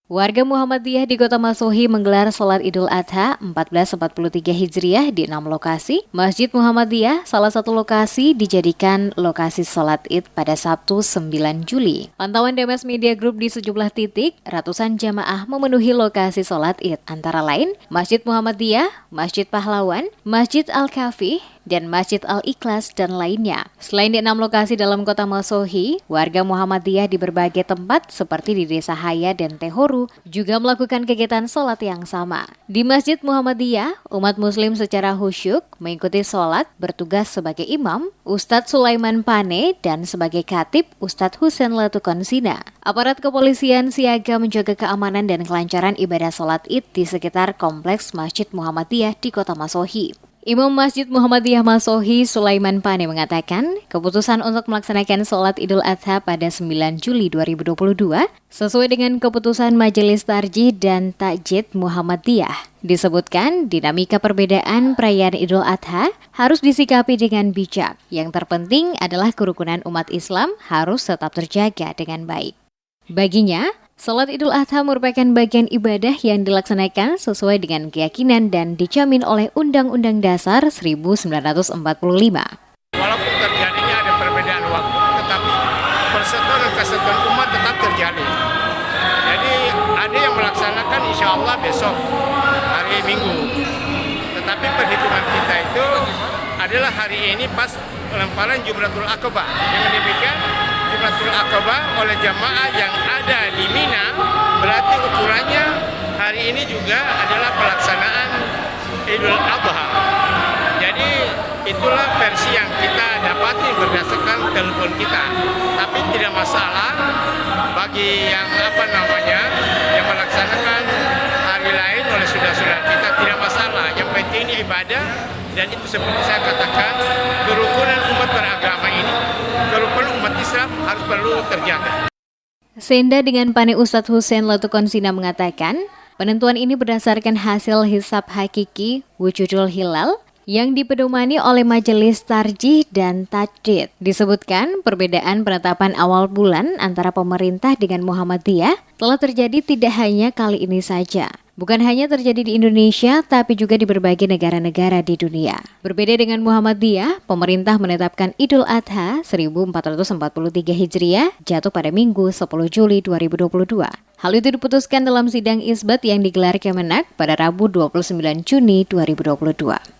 Warga Muhammadiyah di Kota Masohi menggelar sholat Idul Adha 1443 Hijriah di 6 lokasi. Masjid Muhammadiyah, salah satu lokasi, dijadikan lokasi sholat Id pada Sabtu 9 Juli. Pantauan DMS Media Group di sejumlah titik, ratusan jamaah memenuhi lokasi sholat Id, antara lain Masjid Muhammadiyah, Masjid Pahlawan, Masjid Al-Kafi, dan Masjid Al-Ikhlas dan lainnya. Selain di 6 lokasi dalam Kota Masohi, warga Muhammadiyah di berbagai tempat seperti di Desa Haya dan Tehoru juga melakukan kegiatan sholat yang sama. Di Masjid Muhammadiyah, umat muslim secara khusyuk mengikuti sholat bertugas sebagai imam Ustadz Sulaiman Pane dan sebagai khatib Ustadz Husein Latukonsina. Aparat kepolisian siaga menjaga keamanan dan kelancaran ibadah sholat Id di sekitar kompleks Masjid Muhammadiyah di Kota Masohi. Imam Masjid Muhammadiyah Masohi Sulaiman Pane mengatakan, keputusan untuk melaksanakan sholat Idul Adha pada 9 Juli 2022 sesuai dengan keputusan Majelis Tarjih dan Takjid Muhammadiyah. Disebutkan, dinamika perbedaan perayaan Idul Adha harus disikapi dengan bijak. Yang terpenting adalah kerukunan umat Islam harus tetap terjaga dengan baik. Baginya, sholat Idul Adha merupakan bagian ibadah yang dilaksanakan sesuai dengan keyakinan dan dijamin oleh Undang-Undang Dasar 1945. Walaupun terjadinya ada perbedaan waktu, tetapi persatuan dan kesatuan umat tetap terjalin. Jadi ada yang melaksanakan insya Allah besok, hari Minggu. Tetapi perhitungan kita itu adalah hari ini pas pelemparan Jumratul Aqabah. Dengan demikian, Jumratul Aqabah oleh jamaah yang ada di Mina, berarti ukurannya hari ini juga adalah pelaksanaan Idul Adha. Jadi itulah versi yang kita dapati berdasarkan telepon kita. Tapi tidak masalah bagi yang yang melaksanakan hari lain oleh saudara-saudara kita, tidak masalah. Yang penting ini ibadah, dan itu seperti saya katakan, kerukunan umat beragama ini, kerukunan umat Islam harus perlu terjaga. Senda dengan Pane Ustadz Husein Latukonsina mengatakan, penentuan ini berdasarkan hasil hisab hakiki wujudul hilal yang dipedomani oleh Majelis Tarjih dan Takjid. Disebutkan, perbedaan penetapan awal bulan antara pemerintah dengan Muhammadiyah telah terjadi tidak hanya kali ini saja. Bukan hanya terjadi di Indonesia, tapi juga di berbagai negara-negara di dunia. Berbeda dengan Muhammadiyah, pemerintah menetapkan Idul Adha 1443 Hijriah jatuh pada Minggu 10 Juli 2022. Hal itu diputuskan dalam sidang isbat yang digelar Kemenak pada Rabu 29 Juni 2022.